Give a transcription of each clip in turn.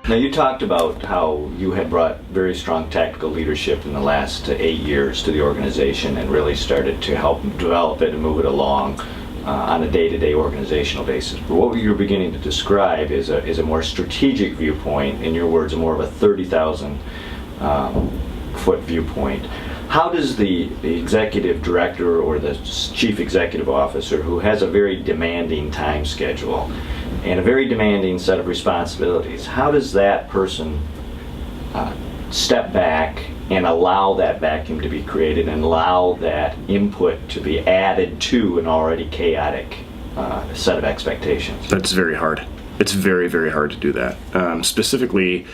Now, you talked about how you had brought very strong tactical leadership in the last 8 years to the organization and really started to help develop it and move it along on a day-to-day organizational basis. But what you're beginning to describe is a more strategic viewpoint, in your words, more of a 30,000 foot viewpoint. How does the executive director or the chief executive officer, who has a very demanding time schedule and a very demanding set of responsibilities, how does that person step back and allow that vacuum to be created and allow that input to be added to an already chaotic set of expectations? That's very hard. It's very, very hard to do that. Specifically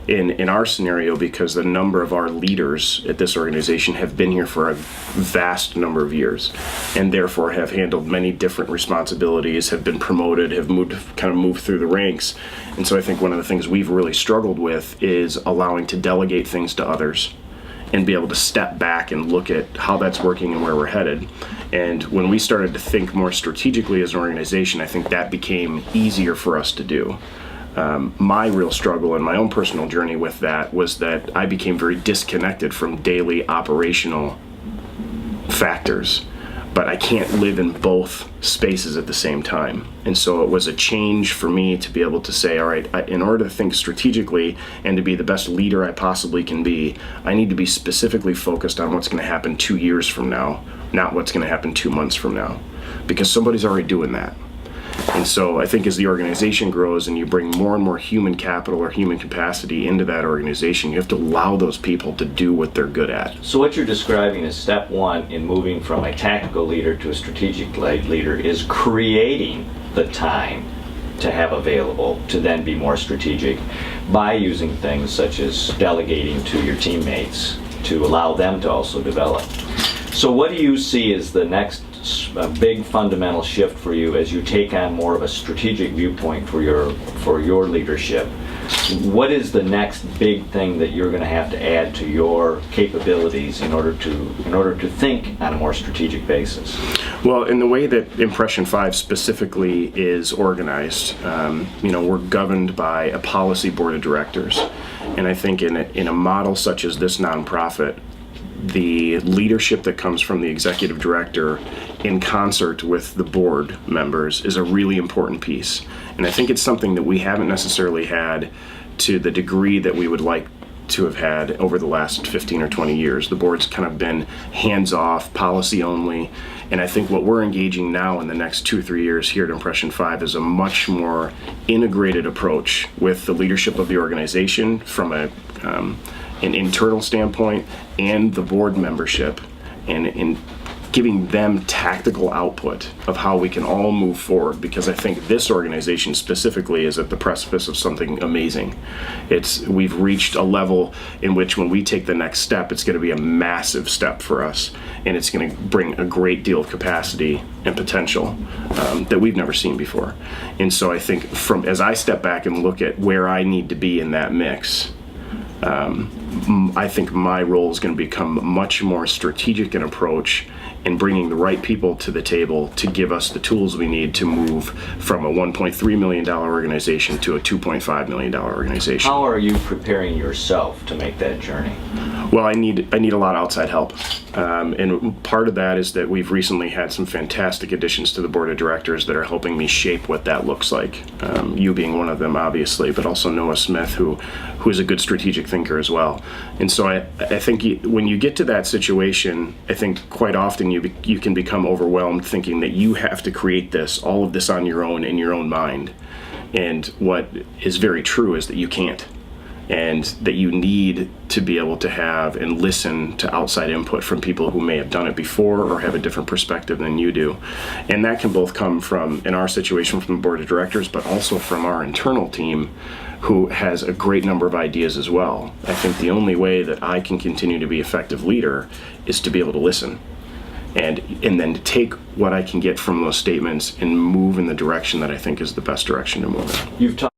in our scenario, because the number of our leaders at this organization have been here for a vast number of years and therefore have handled many different responsibilities, have been promoted, have moved through the ranks. And so I think one of the things we've really struggled with is allowing to delegate things to others and be able to step back and look at how that's working and where we're headed. And when we started to think more strategically as an organization, I think that became easier for us to do. My real struggle in my own personal journey with that was that I became very disconnected from daily operational factors, but I can't live in both spaces at the same time. And so it was a change for me to be able to say, all right, in order to think strategically and to be the best leader I possibly can be, I need to be specifically focused on what's going to happen 2 years from now, not what's going to happen 2 months from now, because somebody's already doing that. And so I think as the organization grows and you bring more and more human capital or human capacity into that organization, you have to allow those people to do what they're good at. So what you're describing is step one in moving from a tactical leader to a strategic leader is creating the time to have available to then be more strategic by using things such as delegating to your teammates to allow them to also develop. So what do you see as the next big fundamental shift for you as you take on more of a strategic viewpoint for your leadership? What is the next big thing that you're going to have to add to your capabilities in order to think on a more strategic basis? Well, in the way that Impression 5 specifically is organized, we're governed by a policy board of directors, and I think in a model such as this nonprofit, the leadership that comes from the executive director in concert with the board members is a really important piece. And I think it's something that we haven't necessarily had to the degree that we would like to have had over the last 15 or 20 years. The board's kind of been hands-off, policy only, and I think what we're engaging now in the next 2 or 3 years here at Impression 5 is a much more integrated approach with the leadership of the organization from an internal standpoint and the board membership, and in giving them tactical output of how we can all move forward, because I think this organization specifically is at the precipice of something amazing. We've reached a level in which when we take the next step, it's going to be a massive step for us, and it's going to bring a great deal of capacity and potential that we've never seen before. And so I think as I step back and look at where I need to be in that mix, I think my role is going to become much more strategic in approach and bringing the right people to the table to give us the tools we need to move from a $1.3 million organization to a $2.5 million organization. How are you preparing yourself to make that journey? Well, I need a lot of outside help. And part of that is that we've recently had some fantastic additions to the board of directors that are helping me shape what that looks like. You being one of them, obviously, but also Noah Smith, who is a good strategic thinker as well. And so I think when you get to that situation, I think quite often you can become overwhelmed thinking that you have to create all of this on your own in your own mind. And what is very true is that you can't. And that you need to be able to have and listen to outside input from people who may have done it before or have a different perspective than you do. And that can both come from, in our situation, from the board of directors, but also from our internal team, who has a great number of ideas as well. I think the only way that I can continue to be an effective leader is to be able to listen. And then to take what I can get from those statements and move in the direction that I think is the best direction to move in. You've talked